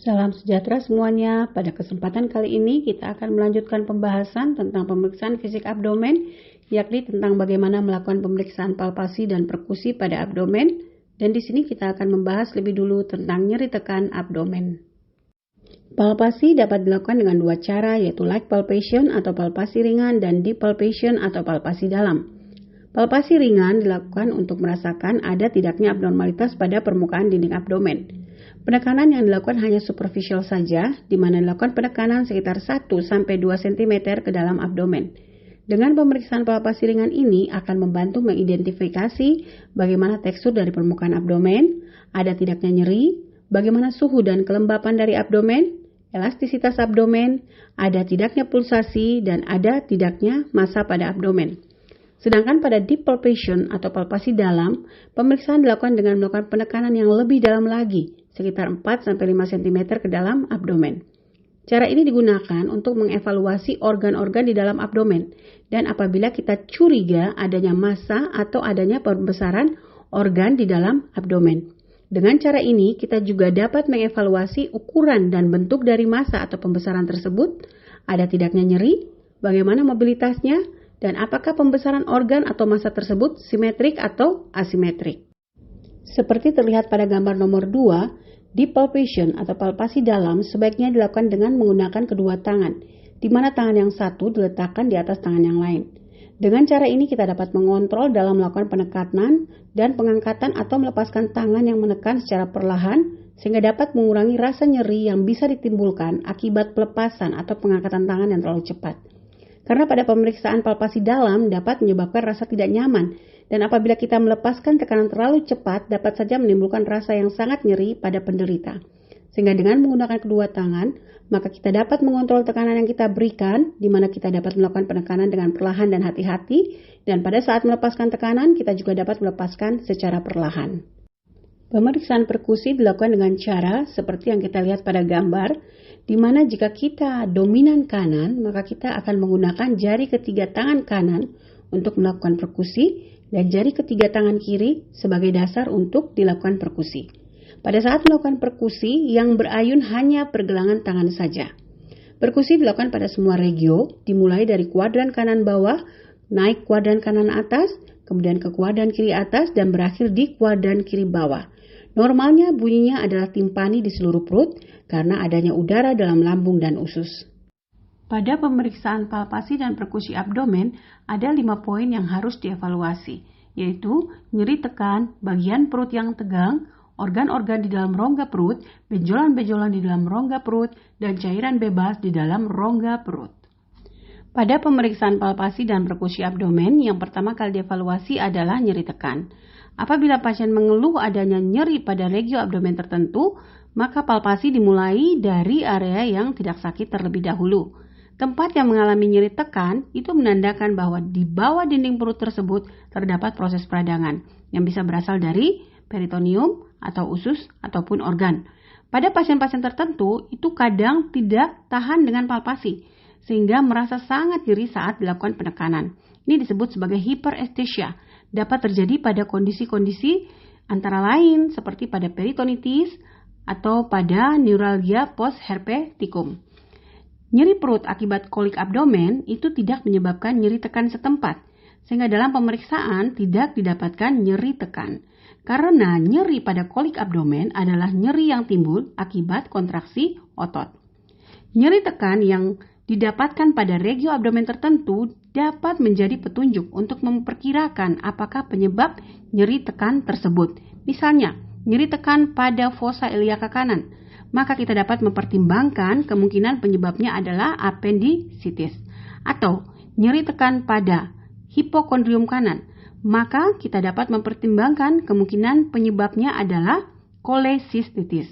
Salam sejahtera semuanya. Pada kesempatan kali ini kita akan melanjutkan pembahasan tentang pemeriksaan fisik abdomen, yakni tentang bagaimana melakukan pemeriksaan palpasi dan perkusi pada abdomen. Dan di sini kita akan membahas lebih dulu tentang nyeri tekan abdomen. Palpasi dapat dilakukan dengan dua cara, yaitu light palpation atau palpasi ringan dan deep palpation atau palpasi dalam. Palpasi ringan dilakukan untuk merasakan ada tidaknya abnormalitas pada permukaan dinding abdomen. Penekanan yang dilakukan hanya superficial saja, di mana dilakukan penekanan sekitar 1-2 cm ke dalam abdomen. Dengan pemeriksaan palpasi ringan ini akan membantu mengidentifikasi bagaimana tekstur dari permukaan abdomen, ada tidaknya nyeri, bagaimana suhu dan kelembapan dari abdomen, elastisitas abdomen, ada tidaknya pulsasi, dan ada tidaknya massa pada abdomen. Sedangkan pada deep palpation atau palpasi dalam, pemeriksaan dilakukan dengan melakukan penekanan yang lebih dalam lagi, sekitar 4-5 cm ke dalam abdomen. Cara ini digunakan untuk mengevaluasi organ-organ di dalam abdomen, dan apabila kita curiga adanya massa atau adanya pembesaran organ di dalam abdomen. Dengan cara ini, kita juga dapat mengevaluasi ukuran dan bentuk dari massa atau pembesaran tersebut, ada tidaknya nyeri, bagaimana mobilitasnya, dan apakah pembesaran organ atau massa tersebut simetrik atau asimetrik. Seperti terlihat pada gambar nomor 2, deep palpation atau palpasi dalam sebaiknya dilakukan dengan menggunakan kedua tangan, di mana tangan yang satu diletakkan di atas tangan yang lain. Dengan cara ini kita dapat mengontrol dalam melakukan penekanan dan pengangkatan atau melepaskan tangan yang menekan secara perlahan, sehingga dapat mengurangi rasa nyeri yang bisa ditimbulkan akibat pelepasan atau pengangkatan tangan yang terlalu cepat. Karena pada pemeriksaan palpasi dalam dapat menyebabkan rasa tidak nyaman, dan apabila kita melepaskan tekanan terlalu cepat dapat saja menimbulkan rasa yang sangat nyeri pada penderita. Sehingga dengan menggunakan kedua tangan, maka kita dapat mengontrol tekanan yang kita berikan, di mana kita dapat melakukan penekanan dengan perlahan dan hati-hati, dan pada saat melepaskan tekanan, kita juga dapat melepaskan secara perlahan. Pemeriksaan perkusi dilakukan dengan cara seperti yang kita lihat pada gambar, di mana jika kita dominan kanan, maka kita akan menggunakan jari ketiga tangan kanan untuk melakukan perkusi dan jari ketiga tangan kiri sebagai dasar untuk dilakukan perkusi. Pada saat melakukan perkusi, yang berayun hanya pergelangan tangan saja. Perkusi dilakukan pada semua regio, dimulai dari kuadran kanan bawah, naik kuadran kanan atas, kemudian ke kuadran kiri atas, dan berakhir di kuadran kiri bawah. Normalnya bunyinya adalah timpani di seluruh perut karena adanya udara dalam lambung dan usus. Pada pemeriksaan palpasi dan perkusi abdomen, ada 5 poin yang harus dievaluasi, yaitu nyeri tekan, bagian perut yang tegang, organ-organ di dalam rongga perut, benjolan-benjolan di dalam rongga perut, dan cairan bebas di dalam rongga perut. Pada pemeriksaan palpasi dan perkusi abdomen, yang pertama kali dievaluasi adalah nyeri tekan. Apabila pasien mengeluh adanya nyeri pada regio abdomen tertentu, maka palpasi dimulai dari area yang tidak sakit terlebih dahulu. Tempat yang mengalami nyeri tekan itu menandakan bahwa di bawah dinding perut tersebut terdapat proses peradangan yang bisa berasal dari peritoneum atau usus ataupun organ. Pada pasien-pasien tertentu itu kadang tidak tahan dengan palpasi sehingga merasa sangat nyeri saat dilakukan penekanan. Ini disebut sebagai hiperestesia. Dapat terjadi pada kondisi-kondisi antara lain seperti pada peritonitis atau pada neuralgia postherpeticum. Nyeri perut akibat kolik abdomen itu tidak menyebabkan nyeri tekan setempat, sehingga dalam pemeriksaan tidak didapatkan nyeri tekan. Karena nyeri pada kolik abdomen adalah nyeri yang timbul akibat kontraksi otot. Nyeri tekan yang didapatkan pada regio abdomen tertentu dapat menjadi petunjuk untuk memperkirakan apakah penyebab nyeri tekan tersebut. Misalnya, nyeri tekan pada fossa iliaca kanan, maka kita dapat mempertimbangkan kemungkinan penyebabnya adalah appendicitis. Atau nyeri tekan pada hipokondrium kanan, maka kita dapat mempertimbangkan kemungkinan penyebabnya adalah kolesistitis.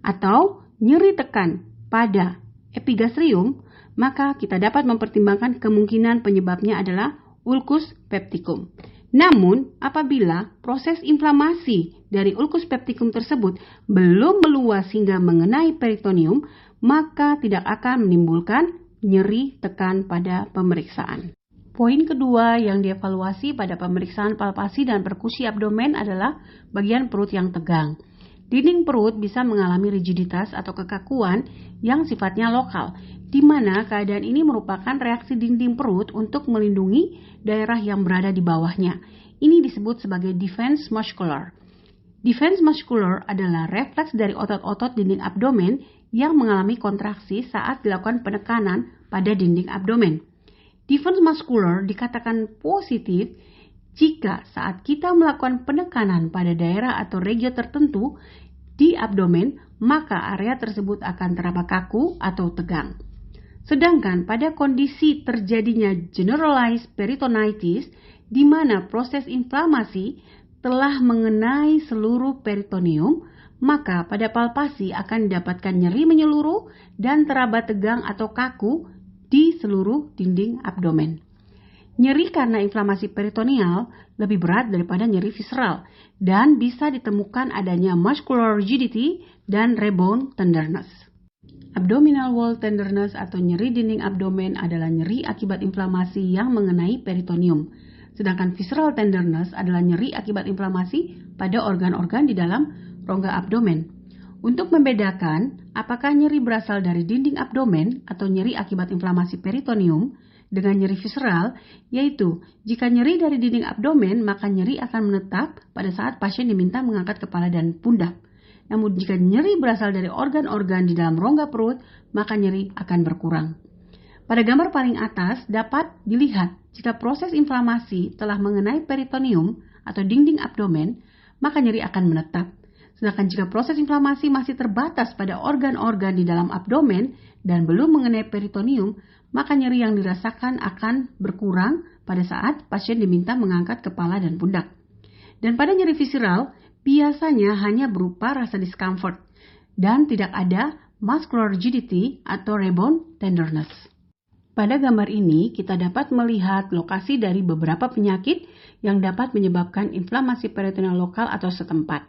Atau nyeri tekan pada epigastrium, maka kita dapat mempertimbangkan kemungkinan penyebabnya adalah ulcus pepticum. Namun, apabila proses inflamasi dari ulcus pepticum tersebut belum meluas hingga mengenai peritoneum, maka tidak akan menimbulkan nyeri tekan pada pemeriksaan. Poin kedua yang dievaluasi pada pemeriksaan palpasi dan perkusi abdomen adalah bagian perut yang tegang. Dinding perut bisa mengalami rigiditas atau kekakuan yang sifatnya lokal, di mana keadaan ini merupakan reaksi dinding perut untuk melindungi daerah yang berada di bawahnya. Ini disebut sebagai defense muscular. Defense muscular adalah refleks dari otot-otot dinding abdomen yang mengalami kontraksi saat dilakukan penekanan pada dinding abdomen. Defense muscular dikatakan positif jika saat kita melakukan penekanan pada daerah atau regio tertentu di abdomen, maka area tersebut akan terasa kaku atau tegang. Sedangkan pada kondisi terjadinya generalized peritonitis, di mana proses inflamasi telah mengenai seluruh peritoneum, maka pada palpasi akan didapatkan nyeri menyeluruh dan teraba tegang atau kaku di seluruh dinding abdomen. Nyeri karena inflamasi peritoneal lebih berat daripada nyeri visceral dan bisa ditemukan adanya muscular rigidity dan rebound tenderness. Abdominal wall tenderness atau nyeri dinding abdomen adalah nyeri akibat inflamasi yang mengenai peritoneum. Sedangkan visceral tenderness adalah nyeri akibat inflamasi pada organ-organ di dalam rongga abdomen. Untuk membedakan apakah nyeri berasal dari dinding abdomen atau nyeri akibat inflamasi peritoneum dengan nyeri visceral, yaitu jika nyeri dari dinding abdomen, maka nyeri akan menetap pada saat pasien diminta mengangkat kepala dan pundak. Namun jika nyeri berasal dari organ-organ di dalam rongga perut, maka nyeri akan berkurang. Pada gambar paling atas dapat dilihat jika proses inflamasi telah mengenai peritoneum atau dinding abdomen, maka nyeri akan menetap. Sedangkan jika proses inflamasi masih terbatas pada organ-organ di dalam abdomen dan belum mengenai peritoneum, maka nyeri yang dirasakan akan berkurang pada saat pasien diminta mengangkat kepala dan pundak. Dan pada nyeri visceral, biasanya hanya berupa rasa discomfort dan tidak ada muscular rigidity atau rebound tenderness. Pada gambar ini, kita dapat melihat lokasi dari beberapa penyakit yang dapat menyebabkan inflamasi peritoneal lokal atau setempat,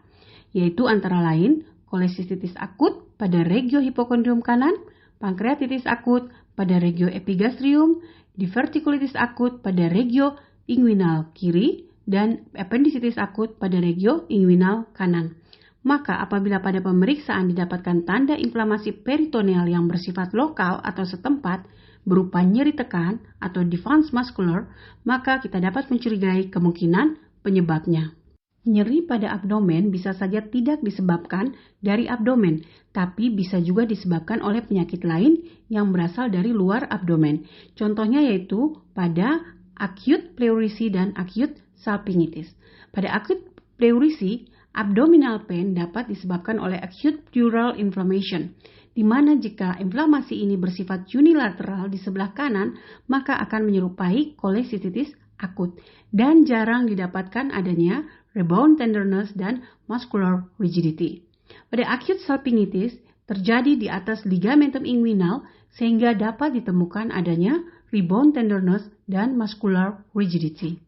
yaitu antara lain kolesistitis akut pada regio hipokondrium kanan, pankreatitis akut pada regio epigastrium, divertikulitis akut pada regio inguinal kiri, dan appendicitis akut pada regio inguinal kanan. Maka apabila pada pemeriksaan didapatkan tanda inflamasi peritoneal yang bersifat lokal atau setempat, berupa nyeri tekan atau diffuse muscular, maka kita dapat mencurigai kemungkinan penyebabnya. Nyeri pada abdomen bisa saja tidak disebabkan dari abdomen, tapi bisa juga disebabkan oleh penyakit lain yang berasal dari luar abdomen. Contohnya yaitu pada acute pleurisy dan acute salpingitis. Pada acute pleurisy, abdominal pain dapat disebabkan oleh acute pleural inflammation, di mana jika inflamasi ini bersifat unilateral di sebelah kanan, maka akan menyerupai kolesistitis akut dan jarang didapatkan adanya rebound tenderness dan muscular rigidity. Pada acute salpingitis terjadi di atas ligamentum inguinal sehingga dapat ditemukan adanya rebound tenderness dan muscular rigidity.